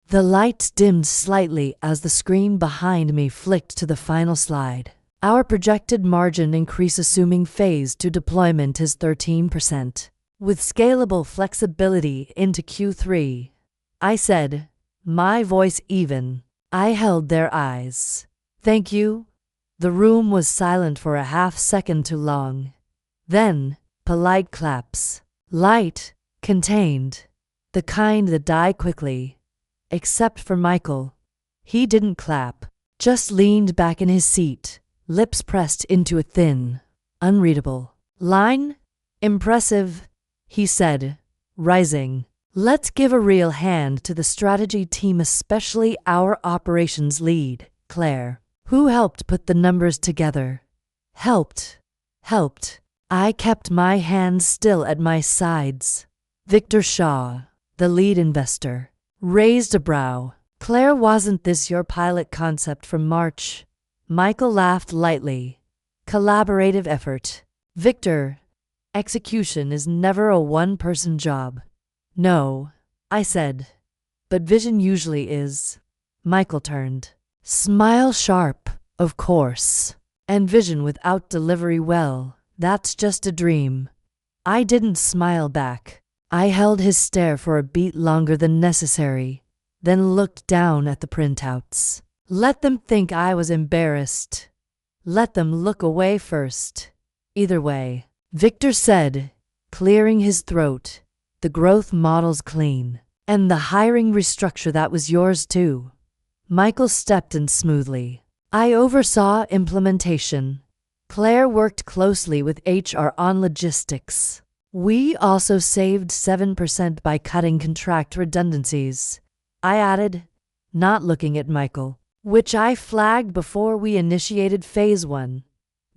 The lights dimmed slightly as the screen behind me flicked to the final slide. Our projected margin increase assuming phase 2 deployment is 13%. With scalable flexibility into Q3, I said, my voice even. I held their eyes. Thank you. The room was silent for a half second too long. Then, polite claps. Light, contained. The kind that die quickly. Except for Michael. He didn't clap, just leaned back in his seat, lips pressed into a thin, unreadable line. Impressive, he said, rising. Let's give a real hand to the strategy team, especially our operations lead, Claire, who helped put the numbers together. Helped. I kept my hands still at my sides. Victor Shaw, the lead investor, raised a brow. Claire, wasn't this your pilot concept from March? Michael laughed lightly. Collaborative effort. Victor, execution is never a one-person job. No, I said. But vision usually is. Michael turned. Smile sharp, of course. And vision without delivery, well, that's just a dream. I didn't smile back. I held his stare for a beat longer than necessary, then looked down at the printouts. Let them think I was embarrassed. Let them look away first. Either way, Victor said, clearing his throat, the growth model's clean. And the hiring restructure, that was yours too. Michael stepped in smoothly. I oversaw implementation. Claire worked closely with HR on logistics. We also saved 7% by cutting contract redundancies. I added, not looking at Michael, which I flagged before we initiated phase 1.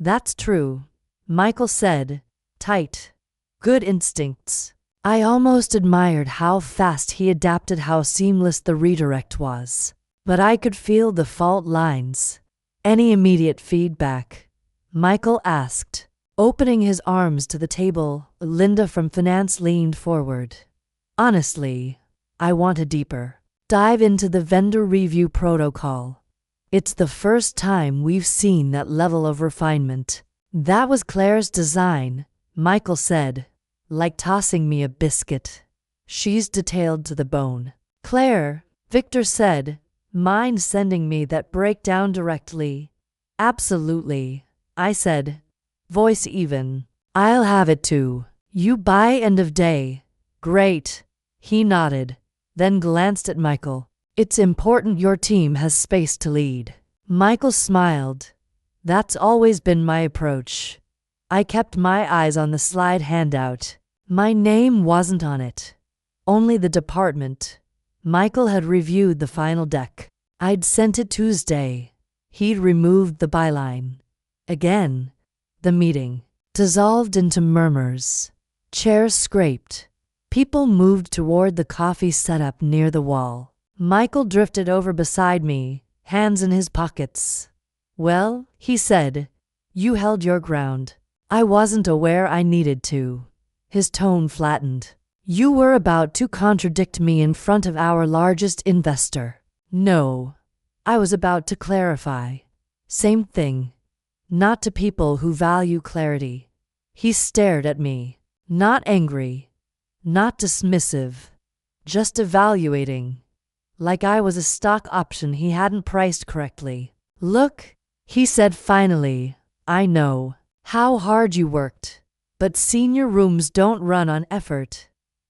That's true, Michael said, tight. Good instincts. I almost admired how fast he adapted, how seamless the redirect was. But I could feel the fault lines. Any immediate feedback? Michael asked, opening his arms to the table. Linda from finance leaned forward. Honestly, I want a deeper dive into the vendor review protocol. It's the first time we've seen that level of refinement. That was Claire's design, Michael said, like tossing me a biscuit. She's detailed to the bone. Claire, Victor said, mind sending me that breakdown directly? Absolutely, I said, voice even. I'll have it too. You by end of day. Great. He nodded, then glanced at Michael. It's important your team has space to lead. Michael smiled. That's always been my approach. I kept my eyes on the slide handout. My name wasn't on it. Only the department. Michael had reviewed the final deck. I'd sent it Tuesday. He'd removed the byline. Again, the meeting dissolved into murmurs. Chairs scraped. People moved toward the coffee setup near the wall. Michael drifted over beside me, hands in his pockets. Well, he said, you held your ground. I wasn't aware I needed to. His tone flattened. You were about to contradict me in front of our largest investor. No, I was about to clarify. Same thing. Not to people who value clarity. He stared at me, not angry, not dismissive, just evaluating, like I was a stock option he hadn't priced correctly. Look, he said finally, I know how hard you worked, but senior rooms don't run on effort.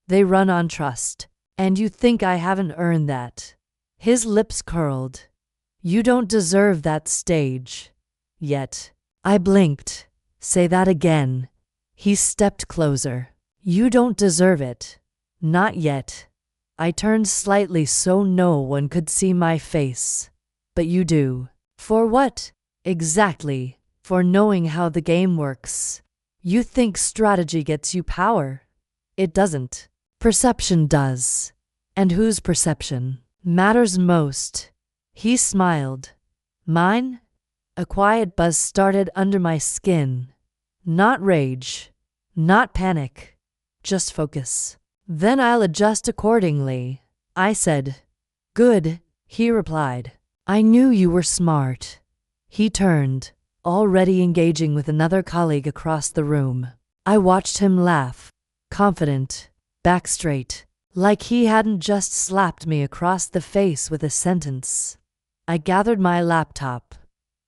They run on trust, and you think I haven't earned that. His lips curled. You don't deserve that stage. Yet. I blinked. Say that again. He stepped closer. You don't deserve it. Not yet. I turned slightly so no one could see my face. But you do. For what? Exactly. For knowing how the game works. You think strategy gets you power. It doesn't. Perception does. And whose perception matters most? He smiled. Mine? A quiet buzz started under my skin. Not rage. Not panic. Just focus. Then I'll adjust accordingly, I said. Good, he replied. I knew you were smart. He turned, already engaging with another colleague across the room. I watched him laugh, confident, back straight, like he hadn't just slapped me across the face with a sentence. I gathered my laptop,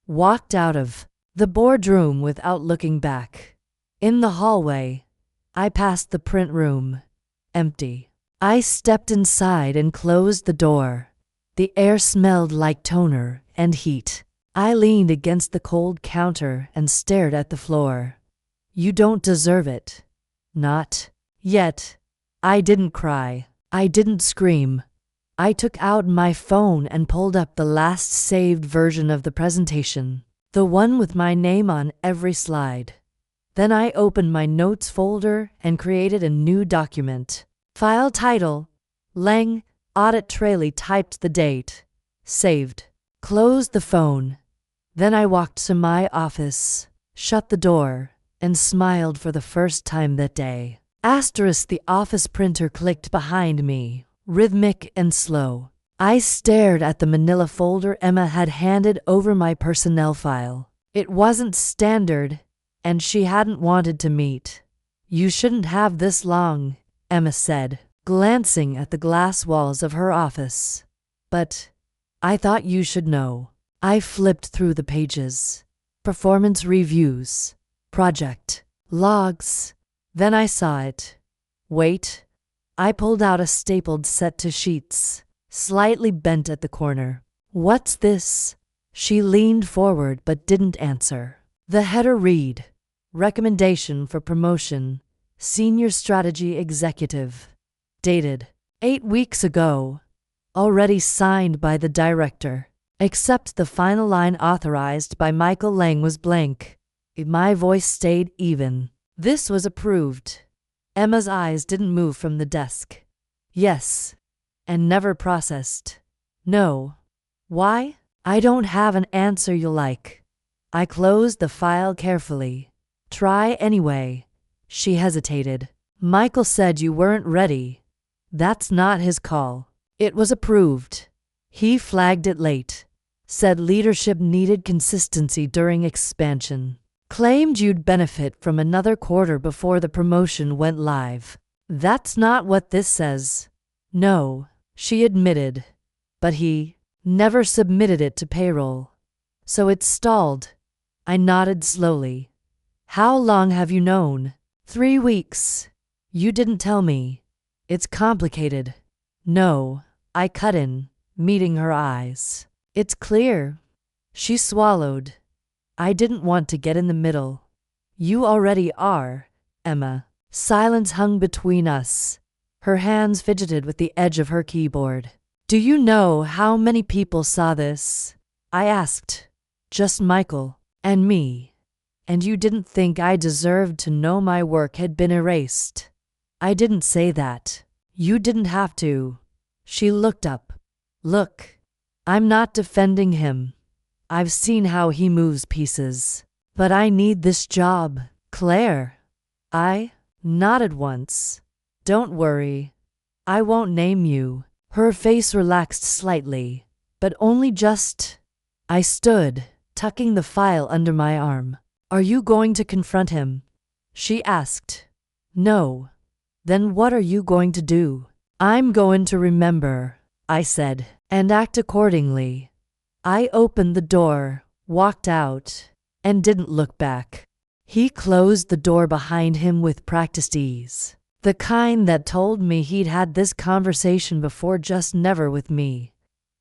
walked out of the boardroom without looking back. In the hallway, I passed the print room, empty. I stepped inside and closed the door. The air smelled like toner and heat. I leaned against the cold counter and stared at the floor. You don't deserve it. Not yet. I didn't cry. I didn't scream. I took out my phone and pulled up the last saved version of the presentation, the one with my name on every slide. Then I opened my notes folder and created a new document. File title, Lang, Audit Trail, typed the date. Saved. Closed the phone. Then I walked to my office, shut the door, and smiled for the first time that day. Asterisk, the office printer clicked behind me, rhythmic and slow. I stared at the manila folder Emma had handed over my personnel file. It wasn't standard, and she hadn't wanted to meet. You shouldn't have this long, Emma said, glancing at the glass walls of her office. But I thought you should know. I flipped through the pages. Performance reviews, project logs. Then I saw it. Wait. I pulled out a stapled set to sheets, slightly bent at the corner. What's this? She leaned forward but didn't answer. The header read, Recommendation for Promotion, Senior Strategy Executive. Dated 8 weeks ago. Already signed by the director. Except the final line authorized by Michael Lang was blank. My voice stayed even. This was approved. Emma's eyes didn't move from the desk. Yes. And never processed. No. Why? I don't have an answer you'll like. I closed the file carefully. Try anyway. She hesitated. Michael said you weren't ready. That's not his call. It was approved. He flagged it late. Said leadership needed consistency during expansion. Claimed you'd benefit from another quarter before the promotion went live. That's not what this says. No, she admitted. But he never submitted it to payroll. So it stalled. I nodded slowly. How long have you known? 3 weeks. You didn't tell me. It's complicated. No, I cut in, meeting her eyes. It's clear. She swallowed. I didn't want to get in the middle. You already are, Emma. Silence hung between us. Her hands fidgeted with the edge of her keyboard. Do you know how many people saw this? I asked. Just Michael and me. And you didn't think I deserved to know my work had been erased. I didn't say that. You didn't have to. She looked up. Look, I'm not defending him. I've seen how he moves pieces. But I need this job, Claire. I nodded once. Don't worry. I won't name you. Her face relaxed slightly, but only just. I stood, tucking the file under my arm. Are you going to confront him? She asked. No. Then what are you going to do? I'm going to remember, I said, and act accordingly. I opened the door, walked out, and didn't look back. He closed the door behind him with practiced ease. The kind that told me he'd had this conversation before, just never with me.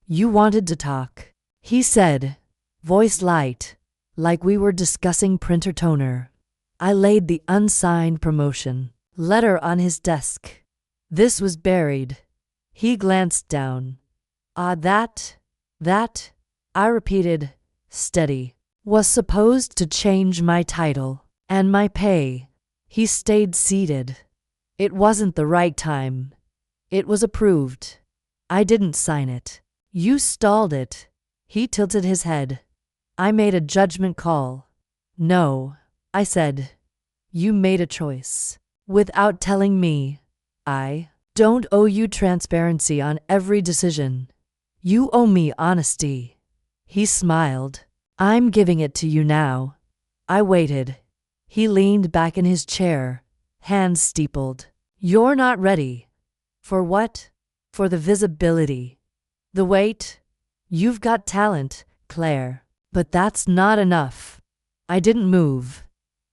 You wanted to talk, he said, voice light, like we were discussing printer toner. I laid the unsigned promotion letter on his desk. This was buried. He glanced down. That, I repeated, steady, was supposed to change my title and my pay. He stayed seated. It wasn't the right time. It was approved. I didn't sign it. You stalled it. He tilted his head. I made a judgment call. No, I said. You made a choice. Without telling me. I don't owe you transparency on every decision. You owe me honesty. He smiled. I'm giving it to you now. I waited. He leaned back in his chair, hands steepled. You're not ready. For what? For the visibility. The weight? You've got talent, Claire. But that's not enough. I didn't move.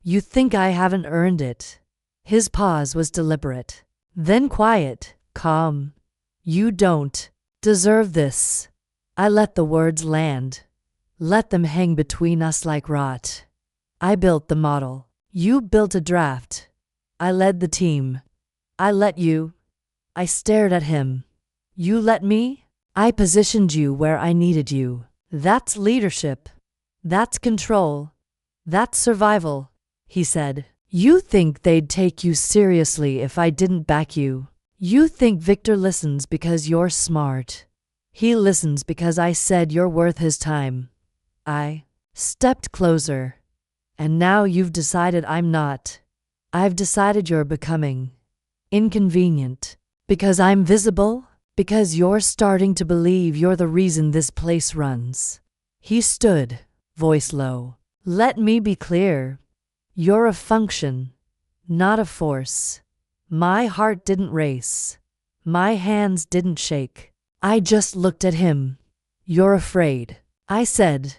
You think I haven't earned it? His pause was deliberate. Then quiet, calm. You don't deserve this. I let the words land. Let them hang between us like rot. I built the model. You built a draft. I led the team. I let you. I stared at him. You let me? I positioned you where I needed you. That's leadership. That's control. That's survival, he said. You think they'd take you seriously if I didn't back you. You think Victor listens because you're smart. He listens because I said you're worth his time. I stepped closer. And now you've decided I'm not. I've decided you're becoming inconvenient. Because I'm visible? Because you're starting to believe you're the reason this place runs. He stood, voice low. Let me be clear. You're a function, not a force. My heart didn't race. My hands didn't shake. I just looked at him. You're afraid. I said.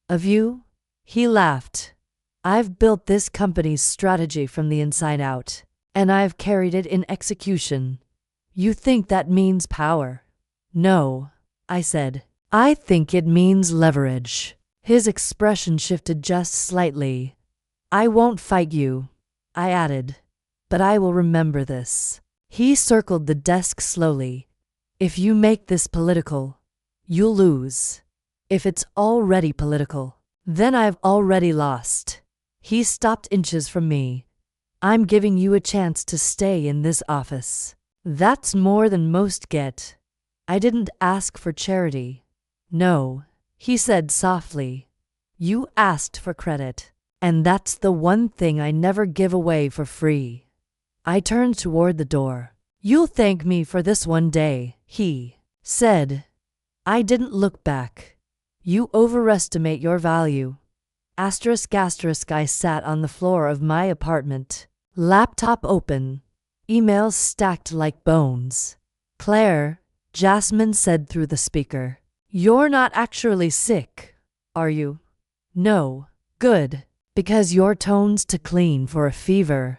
Of you? He laughed. I've built this company's strategy from the inside out, and I've carried it in execution. You think that means power? No, I said. I think it means leverage. His expression shifted just slightly. I won't fight you, I added, but I will remember this. He circled the desk slowly. If you make this political, you'll lose. If it's already political, then I've already lost. He stopped inches from me. I'm giving you a chance to stay in this office. That's more than most get. I didn't ask for charity. No, he said softly. You asked for credit. And that's the one thing I never give away for free. I turned toward the door. You'll thank me for this one day, he said. I didn't look back. You overestimate your value. Asterisk asterisk. I sat on the floor of my apartment. Laptop open. Emails stacked like bones. Claire, Jasmine said through the speaker. You're not actually sick, are you? No. Good. Because your tone's too clean for a fever.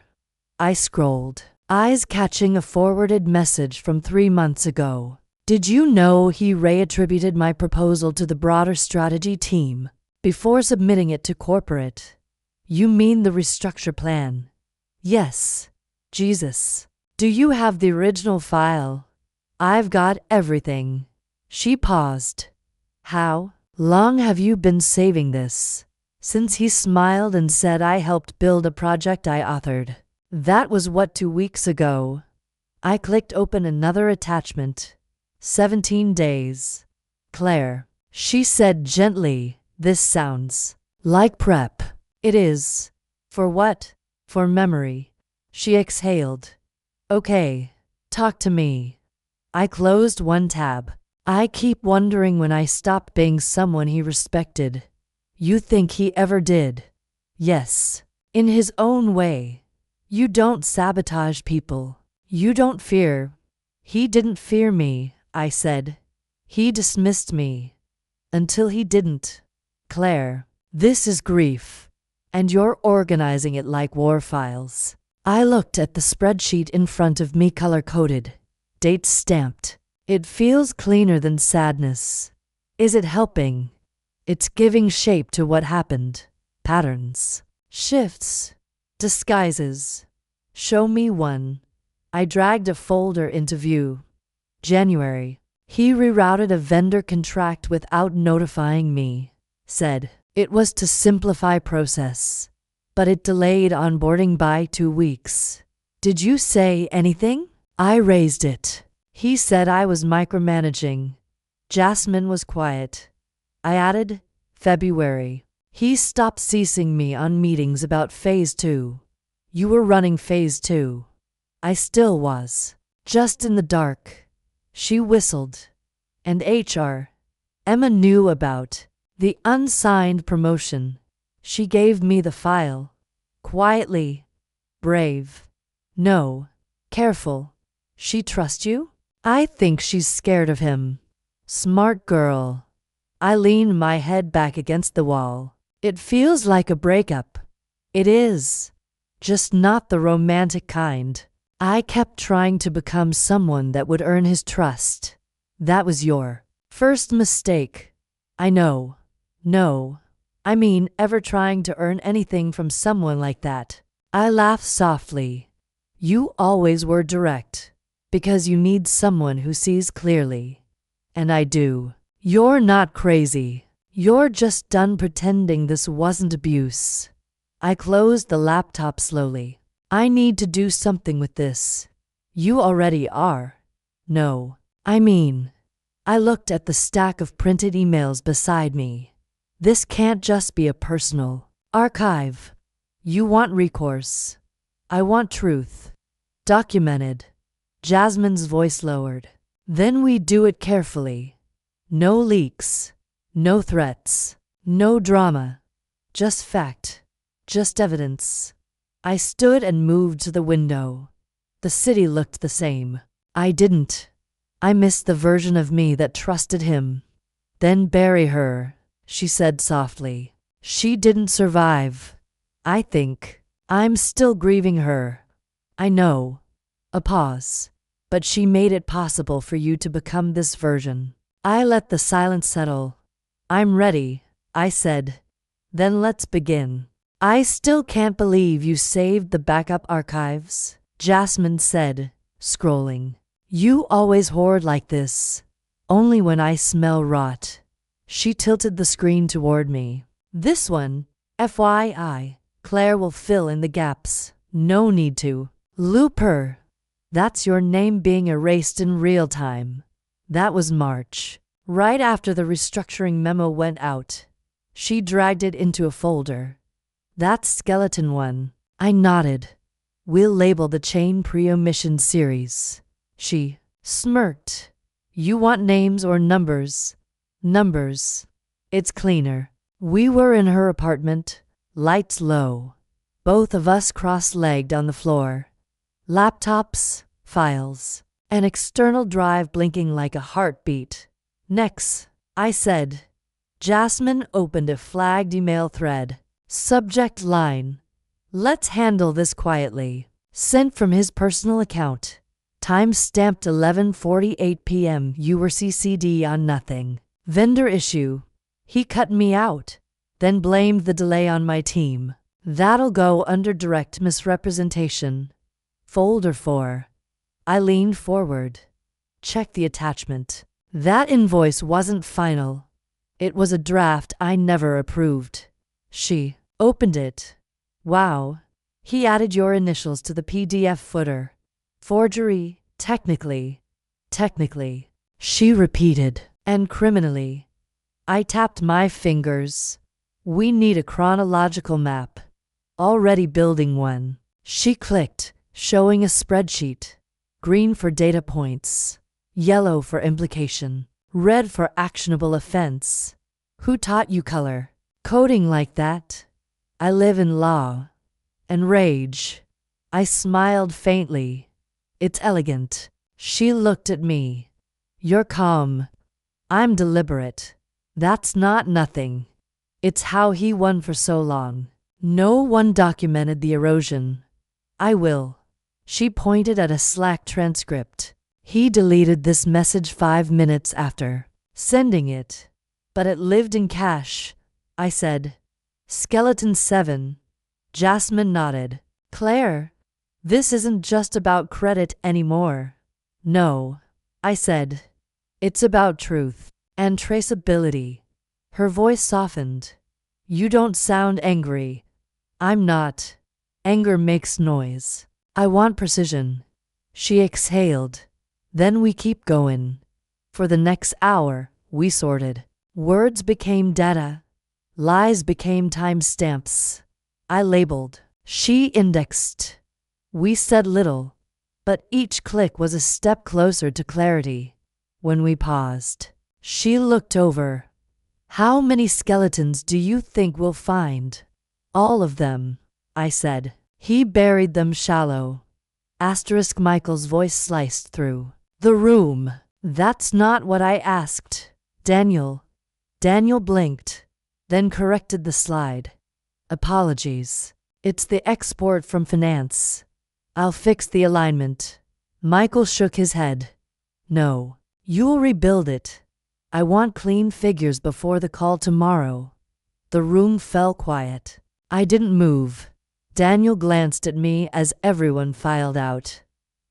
I scrolled, eyes catching a forwarded message from 3 months ago. Did you know he reattributed my proposal to the broader strategy team before submitting it to corporate? You mean the restructure plan? Yes. Jesus. Do you have the original file? I've got everything. She paused. How long have you been saving this? Since he smiled and said I helped build a project I authored. That was 2 weeks ago. I clicked open another attachment. 17 days. Claire, she said gently, this sounds like prep. It is. For what? For memory. She exhaled. Okay, talk to me. I closed one tab. I keep wondering when I stopped being someone he respected. You think he ever did? Yes. In his own way. You don't sabotage people. You don't fear. He didn't fear me, I said. He dismissed me. Until he didn't. Claire, this is grief. And you're organizing it like war files. I looked at the spreadsheet in front of me, color-coded. Dates stamped. It feels cleaner than sadness. Is it helping? It's giving shape to what happened. Patterns. Shifts. Disguises. Show me one. I dragged a folder into view. January. He rerouted a vendor contract without notifying me. Said it was to simplify process. But it delayed onboarding by 2 weeks. Did you say anything? I raised it. He said I was micromanaging. Jasmine was quiet. I added, February. He stopped ceasing me on meetings about phase 2. You were running phase 2. I still was. Just in the dark. She whistled. and HR. Emma knew about the unsigned promotion. She gave me the file. Quietly. Brave. No. Careful. She trust you? I think she's scared of him. Smart girl. I lean my head back against the wall. It feels like a breakup. It is. Just not the romantic kind. I kept trying to become someone that would earn his trust. That was your first mistake. I know. No. I mean, ever trying to earn anything from someone like that. I laughed softly. You always were direct. Because you need someone who sees clearly. And I do. You're not crazy. You're just done pretending this wasn't abuse. I closed the laptop slowly. I need to do something with this. You already are. No. I mean, I looked at the stack of printed emails beside me. This can't just be a personal archive. You want recourse. I want truth. Documented. Jasmine's voice lowered. Then we do it carefully. No leaks. No threats. No drama. Just fact. Just evidence. I stood and moved to the window. The city looked the same. I didn't. I missed the version of me that trusted him. Then bury her, she said softly. She didn't survive. I think. I'm still grieving her. I know. A pause. But she made it possible for you to become this version. I let the silence settle. I'm ready, I said. Then let's begin. I still can't believe you saved the backup archives, Jasmine said, scrolling. You always hoard like this. Only when I smell rot. She tilted the screen toward me. This one, FYI, Claire will fill in the gaps. No need to. Loop her. That's your name being erased in real time. That was March. Right after the restructuring memo went out. She dragged it into a folder. That skeleton one. I nodded. We'll label the chain pre-omission series. She smirked. You want names or numbers? Numbers. It's cleaner. We were in her apartment, lights low. Both of us cross-legged on the floor. Laptops, files, an external drive blinking like a heartbeat. Next, I said. Jasmine opened a flagged email thread. Subject line. Let's handle this quietly. Sent from his personal account. Time stamped 11:48 p.m. You were CC'd on nothing. Vendor issue. He cut me out. Then blamed the delay on my team. That'll go under direct misrepresentation. Folder 4. I leaned forward. Check the attachment. That invoice wasn't final. It was a draft I never approved. She opened it. Wow. He added your initials to the PDF footer. Forgery, technically. Technically. She repeated. And criminally. I tapped my fingers. We need a chronological map. Already building one. She clicked, showing a spreadsheet. Green for data points. Yellow for implication. Red for actionable offense. Who taught you color coding like that? I live in law. And rage. I smiled faintly. It's elegant. She looked at me. You're calm. I'm deliberate. That's not nothing. It's how he won for so long. No one documented the erosion. I will. She pointed at a Slack transcript. He deleted this message 5 minutes after sending it. But it lived in cache, I said. Skeleton 7. Jasmine nodded. Claire, this isn't just about credit anymore. No, I said. It's about truth and traceability. Her voice softened. You don't sound angry. I'm not. Anger makes noise. I want precision. She exhaled. Then we keep going. For the next hour, we sorted. Words became data. Lies became timestamps. I labeled. She indexed. We said little, but each click was a step closer to clarity. When we paused, She looked over. How many skeletons do you think we'll find? All of them, I said. He buried them shallow. Michael's voice sliced through the room. That's not what I asked. Daniel blinked, then corrected the slide. Apologies. It's the export from finance. I'll fix the alignment. Michael shook his head. No, you'll rebuild it. I want clean figures before the call tomorrow. The room fell quiet. I didn't move. Daniel glanced at me as everyone filed out.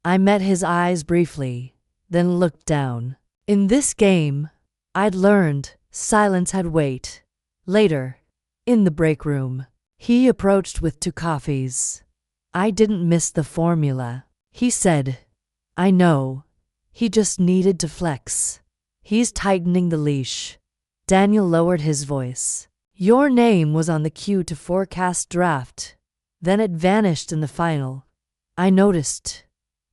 I met his eyes briefly, then looked down. In this game, I'd learned silence had weight. Later, in the break room, he approached with 2 coffees. I didn't miss the formula. He said, I know. He just needed to flex. He's tightening the leash. Daniel lowered his voice. Your name was on the queue to forecast draft. Then it vanished in the final. I noticed.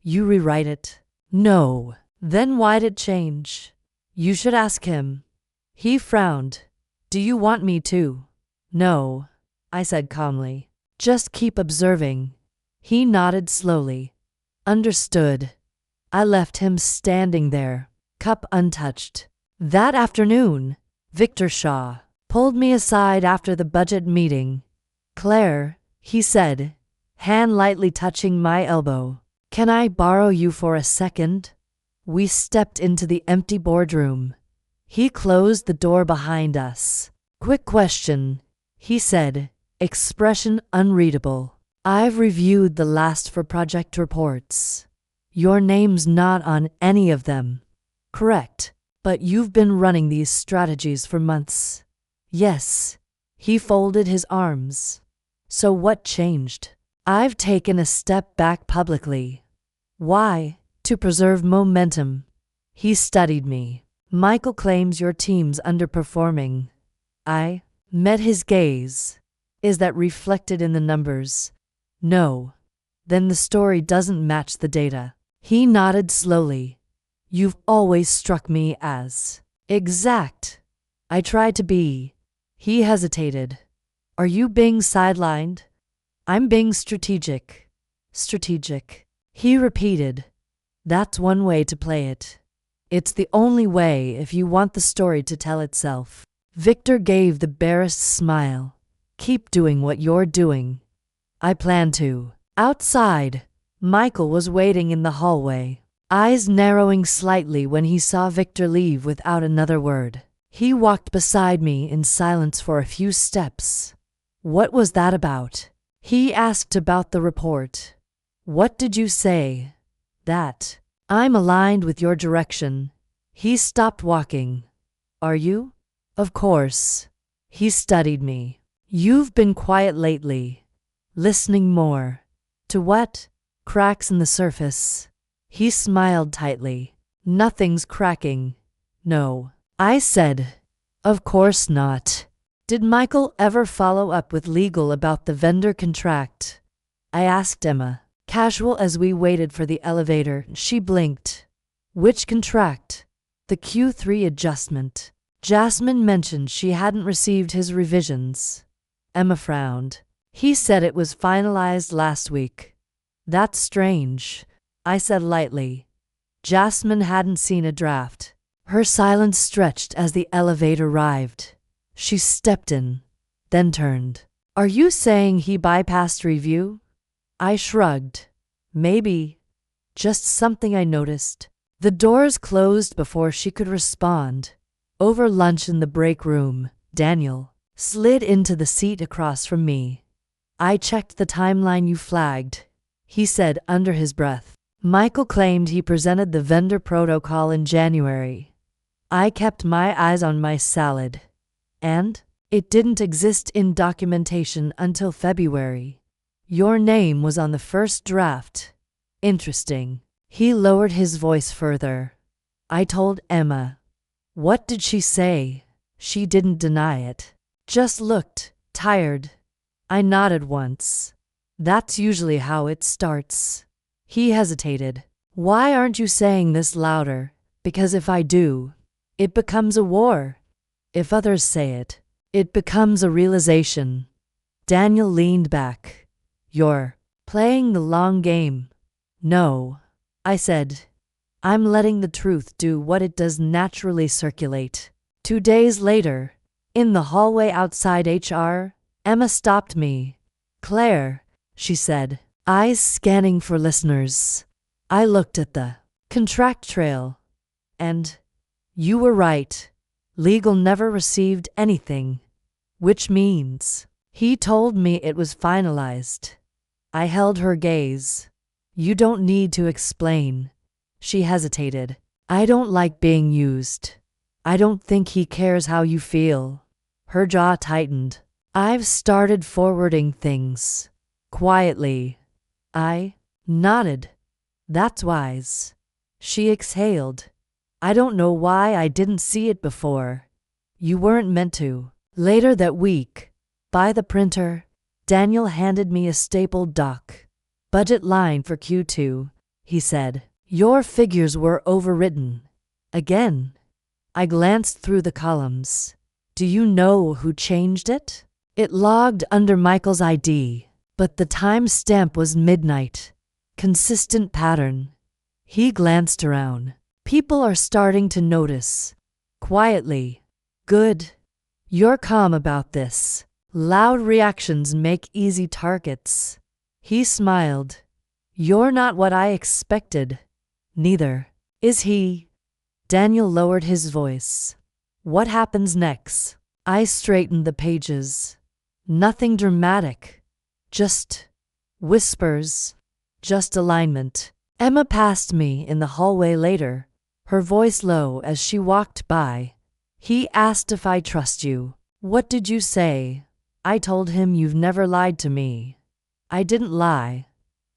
You rewrite it? No. Then why'd it change? You should ask him. He frowned. Do you want me to? No, I said calmly. Just keep observing. He nodded slowly. Understood. I left him standing there, cup untouched. That afternoon, Victor Shaw pulled me aside after the budget meeting. Claire, he said, hand lightly touching my elbow. Can I borrow you for a second? We stepped into the empty boardroom. He closed the door behind us. Quick question, he said, expression unreadable. I've reviewed the last 4 project reports. Your name's not on any of them. Correct, but you've been running these strategies for months. Yes. He folded his arms. So what changed? I've taken a step back publicly. Why? To preserve momentum. He studied me. Michael claims your team's underperforming. I met his gaze. Is that reflected in the numbers? No. Then the story doesn't match the data. He nodded slowly. You've always struck me as exact. I tried to be. He hesitated. Are you being sidelined? I'm being strategic. Strategic. He repeated. That's one way to play it. It's the only way if you want the story to tell itself. Victor gave the barest smile. Keep doing what you're doing. I plan to. Outside, Michael was waiting in the hallway, eyes narrowing slightly when he saw Victor leave without another word. He walked beside me in silence for a few steps. What was that about? He asked about the report. What did you say? That. I'm aligned with your direction. He stopped walking. Are you? Of course. He studied me. You've been quiet lately. Listening more. To what? Cracks in the surface. He smiled tightly. Nothing's cracking. No. I said, of course not. Did Michael ever follow up with legal about the vendor contract? I asked Emma. Casual as we waited for the elevator, she blinked. Which contract? The Q3 adjustment. Jasmine mentioned she hadn't received his revisions. Emma frowned. He said it was finalized last week. That's strange, I said lightly. Jasmine hadn't seen a draft. Her silence stretched as the elevator arrived. She stepped in, then turned. Are you saying he bypassed review? I shrugged. Maybe. Just something I noticed. The doors closed before she could respond. Over lunch in the break room, Daniel slid into the seat across from me. I checked the timeline you flagged, he said under his breath. Michael claimed he presented the vendor protocol in January. I kept my eyes on my salad. And it didn't exist in documentation until February. Your name was on the first draft. Interesting. He lowered his voice further. I told Emma. What did she say? She didn't deny it. Just looked tired. I nodded once. That's usually how it starts. He hesitated. Why aren't you saying this louder? Because if I do, it becomes a war. If others say it, it becomes a realization. Daniel leaned back. You're playing the long game. No, I said. I'm letting the truth do what it does naturally circulate. 2 days later, in the hallway outside HR, Emma stopped me. Claire, she said, eyes scanning for listeners. I looked at the contract trail. And you were right. Legal never received anything. Which means he told me it was finalized. I held her gaze. You don't need to explain. She hesitated. I don't like being used. I don't think he cares how you feel. Her jaw tightened. I've started forwarding things. Quietly. I nodded. That's wise. She exhaled. I don't know why I didn't see it before. You weren't meant to. Later that week, by the printer, Daniel handed me a stapled doc. Budget line for Q2, he said. Your figures were overwritten. Again. I glanced through the columns. Do you know who changed it? It logged under Michael's ID, but the time stamp was midnight. Consistent pattern. He glanced around. People are starting to notice. Quietly. Good. You're calm about this. Loud reactions make easy targets. He smiled. You're not what I expected. Neither is he. Daniel lowered his voice. What happens next? I straightened the pages. Nothing dramatic. Just whispers. Just alignment. Emma passed me in the hallway later, her voice low as she walked by. He asked if I trust you. What did you say? I told him you've never lied to me. I didn't lie.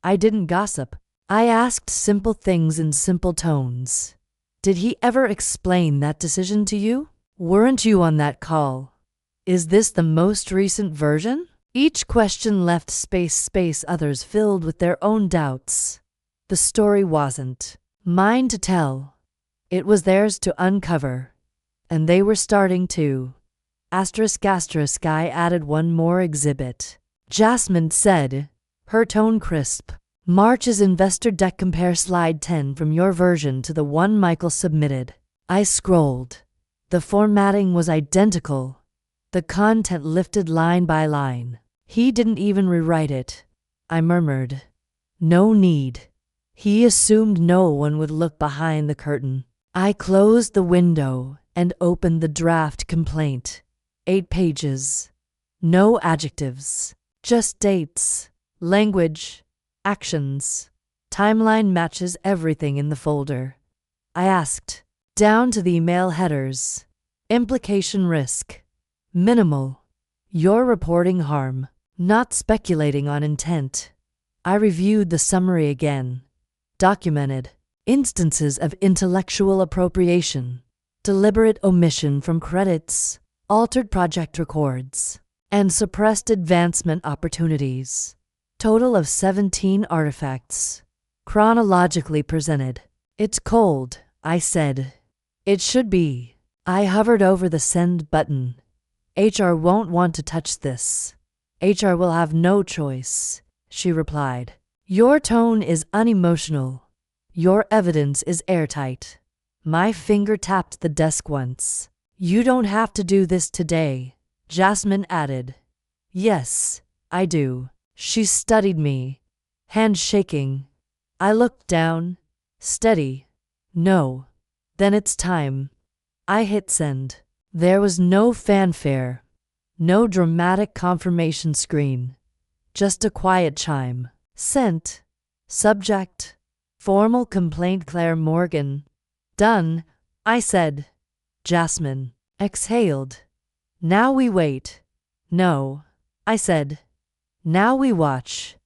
I didn't gossip. I asked simple things in simple tones. Did he ever explain that decision to you? Weren't you on that call? Is this the most recent version? Each question left space others filled with their own doubts. The story wasn't mine to tell. It was theirs to uncover. And they were starting to. I added one more exhibit. Jasmine said, her tone crisp. March's investor deck, compare slide 10 from your version to the one Michael submitted. I scrolled. The formatting was identical. The content lifted line by line. He didn't even rewrite it. I murmured. No need. He assumed no one would look behind the curtain. I closed the window and opened the draft complaint. 8 pages. No adjectives. Just dates. Language. Actions. Timeline matches everything in the folder. I asked. Down to the email headers. Implication risk. Minimal. You're reporting harm. Not speculating on intent. I reviewed the summary again. Documented. Instances of intellectual appropriation. Deliberate omission from credits. Altered project records. And suppressed advancement opportunities. Total of 17 artifacts. Chronologically presented. It's cold, I said. It should be. I hovered over the send button. HR won't want to touch this. HR will have no choice, she replied. Your tone is unemotional. Your evidence is airtight. My finger tapped the desk once. You don't have to do this today, Jasmine added. Yes, I do. She studied me, hand shaking. I looked down. Steady. No. Then it's time. I hit send. There was no fanfare. No dramatic confirmation screen. Just a quiet chime. Sent. Subject. Formal complaint, Claire Morgan. Done, I said. Jasmine exhaled. Now we wait. No, I said. Now we watch.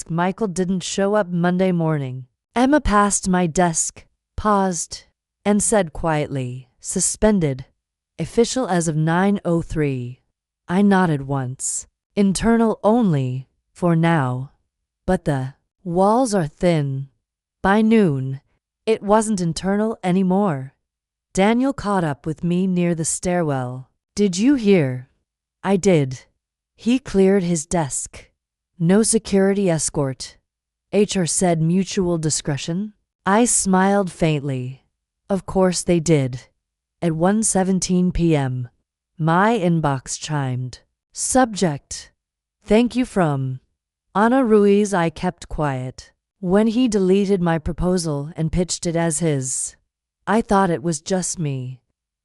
Michael didn't show up Monday morning. Emma passed my desk, paused, and said quietly, suspended. Official as of 9:03. I nodded once. Internal only, for now. But the walls are thin. By noon, it wasn't internal anymore. Daniel caught up with me near the stairwell. Did you hear? I did. He cleared his desk. No security escort. HR said mutual discretion. I smiled faintly. Of course they did. At 1:17 p.m., my inbox chimed. Subject: thank you from Ana Ruiz. I kept quiet. When he deleted my proposal and pitched it as his, I thought it was just me.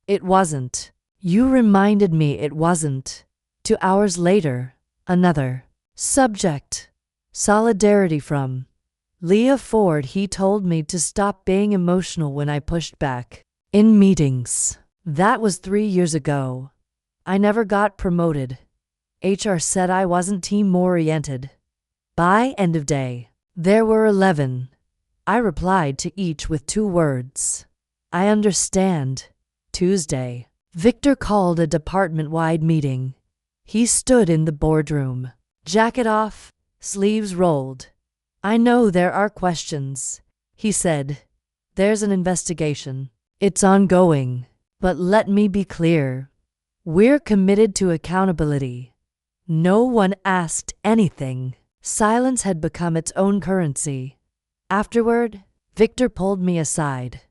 It wasn't. You reminded me it wasn't. 2 hours later, another. Subject: solidarity from Leah Ford. He told me to stop being emotional when I pushed back in meetings. That was 3 years ago. I never got promoted. HR said I wasn't team-oriented. By end of day, there were 11. I replied to each with 2 words. I understand. Tuesday, Victor called a department-wide meeting. He stood in the boardroom, jacket off, sleeves rolled. I know there are questions, he said. There's an investigation. It's ongoing. But let me be clear. We're committed to accountability. No one asked anything. Silence had become its own currency. Afterward, Victor pulled me aside.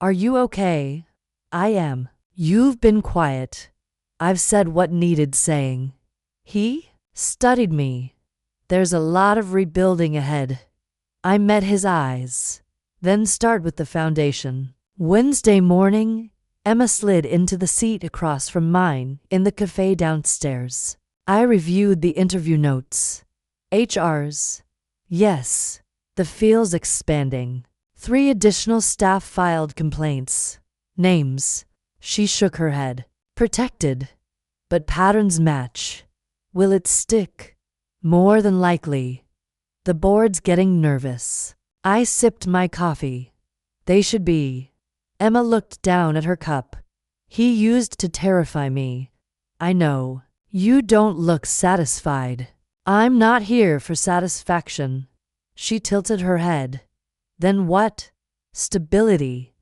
Are you okay? I am. You've been quiet. I've said what needed saying. He studied me. There's a lot of rebuilding ahead. I met his eyes. Then start with the foundation. Wednesday morning, Emma slid into the seat across from mine in the cafe downstairs. I reviewed the interview notes. HR's. Yes. The field's expanding. 3 additional staff filed complaints. Names. She shook her head. Protected. But patterns match. Will it stick? More than likely. The board's getting nervous. I sipped my coffee. They should be. Emma looked down at her cup. He used to terrify me. I know. You don't look satisfied. I'm not here for satisfaction. She tilted her head. Then what? Stability.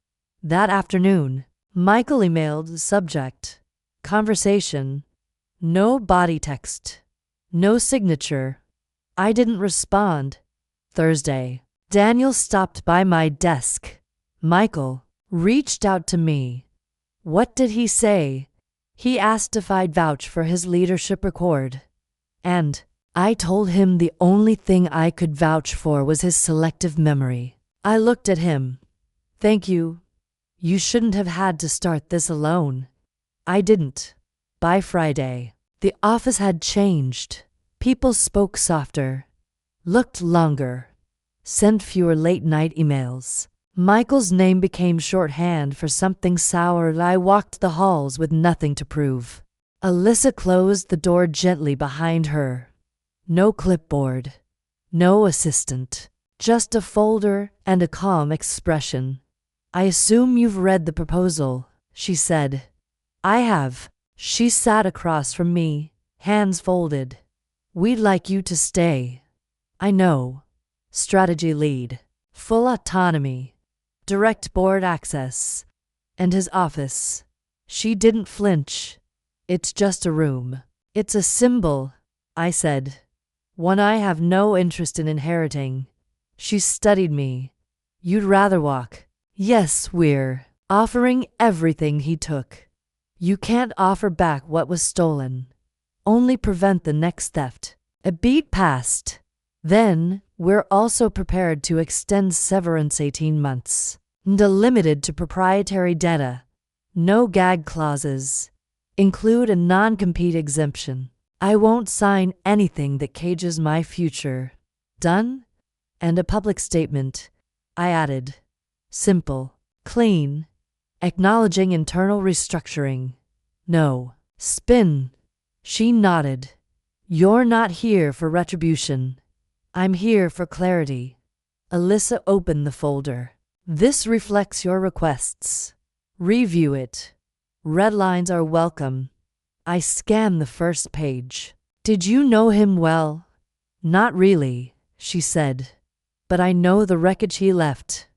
That afternoon, Michael emailed the subject. Conversation. No body text. No signature. I didn't respond. Thursday, Daniel stopped by my desk. Michael reached out to me. What did he say? He asked if I'd vouch for his leadership record. And I told him the only thing I could vouch for was his selective memory. I looked at him. Thank you. You shouldn't have had to start this alone. I didn't. By Friday, the office had changed. People spoke softer, looked longer, sent fewer late-night emails. Michael's name became shorthand for something sour. I walked the halls with nothing to prove. Alyssa closed the door gently behind her. No clipboard, no assistant, just a folder and a calm expression. I assume you've read the proposal, she said. I have. She sat across from me, hands folded. We'd like you to stay. I know. Strategy lead, full autonomy, direct board access, and his office. She didn't flinch. It's just a room. It's a symbol, I said. One I have no interest in inheriting. She studied me. You'd rather walk. Yes, we're offering everything he took. You can't offer back what was stolen. Only prevent the next theft. A beat passed. Then, we're also prepared to extend severance 18 months. Limited to proprietary data. No gag clauses. Include a non-compete exemption. I won't sign anything that cages my future. Done? And a public statement, I added. Simple. Clean. Acknowledging internal restructuring. No. Spin. She nodded. You're not here for retribution. I'm here for clarity. Alyssa opened the folder. This reflects your requests. Review it. Red lines are welcome. I scanned the first page. Did you know him well? Not really, she said. But I know the wreckage he left.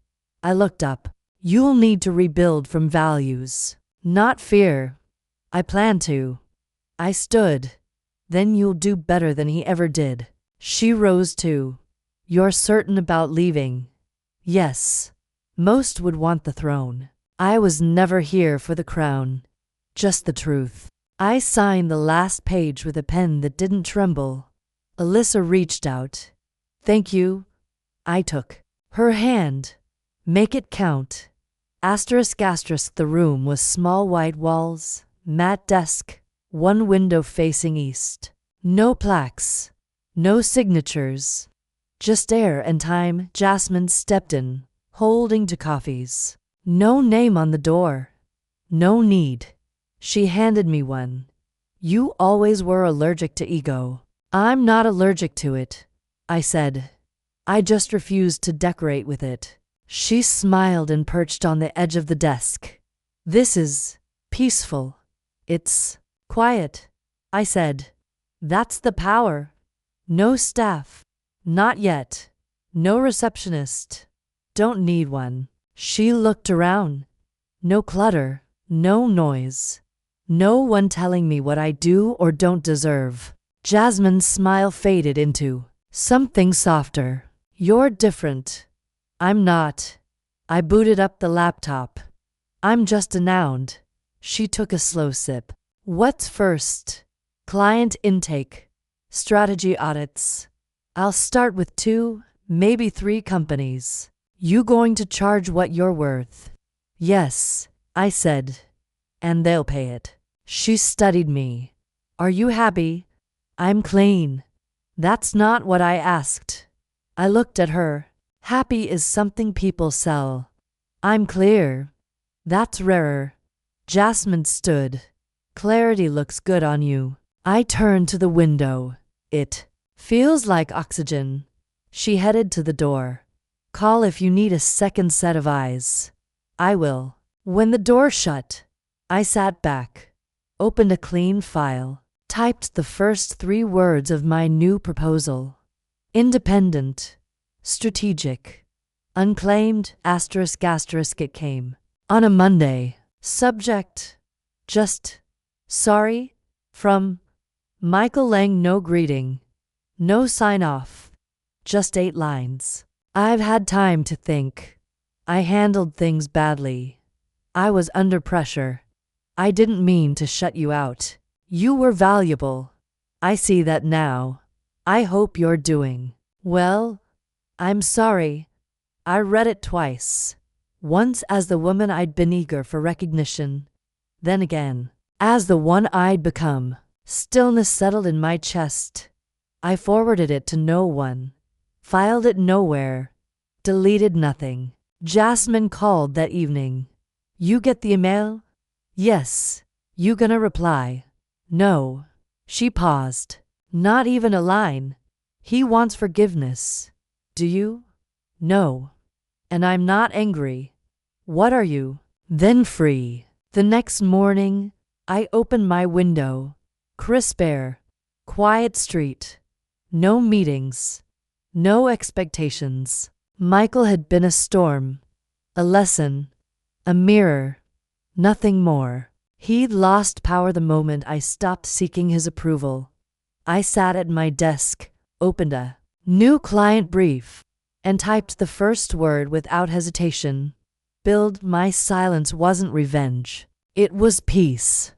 I looked up. You'll need to rebuild from values, not fear. I plan to. I stood. Then you'll do better than he ever did. She rose too. You're certain about leaving? Yes. Most would want the throne. I was never here for the crown. Just the truth. I signed the last page with a pen that didn't tremble. Alyssa reached out. Thank you. I took her hand. Make it count. Asterisk asterisk. The room was small white walls, matte desk, one window facing east. No plaques. No signatures. Just air and time. Jasmine stepped in, holding two coffees. No name on the door. No need. She handed me one. You always were allergic to ego. I'm not allergic to it, I said. I just refused to decorate with it. She smiled and perched on the edge of the desk. This is peaceful. It's quiet, I said. That's the power. No staff. Not yet. No receptionist. Don't need one. She looked around. No clutter. No noise. No one telling me what I do or don't deserve. Jasmine's smile faded into something softer. You're different. I'm not. I booted up the laptop. I'm just a noun. She took a slow sip. What's first? Client intake. Strategy audits. I'll start with 2, maybe 3 companies. You going to charge what you're worth? Yes, I said. And they'll pay it. She studied me. Are you happy? I'm clean. That's not what I asked. I looked at her. Happy is something people sell. I'm clear. That's rarer. Jasmine stood. Clarity looks good on you. I turned to the window. It feels like oxygen. She headed to the door. Call if you need a second set of eyes. I will. When the door shut, I sat back, opened a clean file, typed the first 3 words of my new proposal. Independent. Strategic. Unclaimed. Asterisk asterisk. It came on a Monday. Subject. Just. Sorry. From. Michael Lang. No greeting. No sign off. Just 8 lines. I've had time to think. I handled things badly. I was under pressure. I didn't mean to shut you out. You were valuable. I see that now. I hope you're doing well. I'm sorry. I read it twice. Once as the woman I'd been eager for recognition. Then again, as the one I'd become. Stillness settled in my chest. I forwarded it to no one. Filed it nowhere. Deleted nothing. Jasmine called that evening. You get the email? Yes. You gonna reply? No. She paused. Not even a line. He wants forgiveness. Do you? No. And I'm not angry. What are you? Then free. The next morning, I opened my window. Crisp air. Quiet street. No meetings. No expectations. Michael had been a storm. A lesson. A mirror. Nothing more. He'd lost power the moment I stopped seeking his approval. I sat at my desk, opened a new client brief, and typed the first word without hesitation. Build. My silence wasn't revenge. It was peace.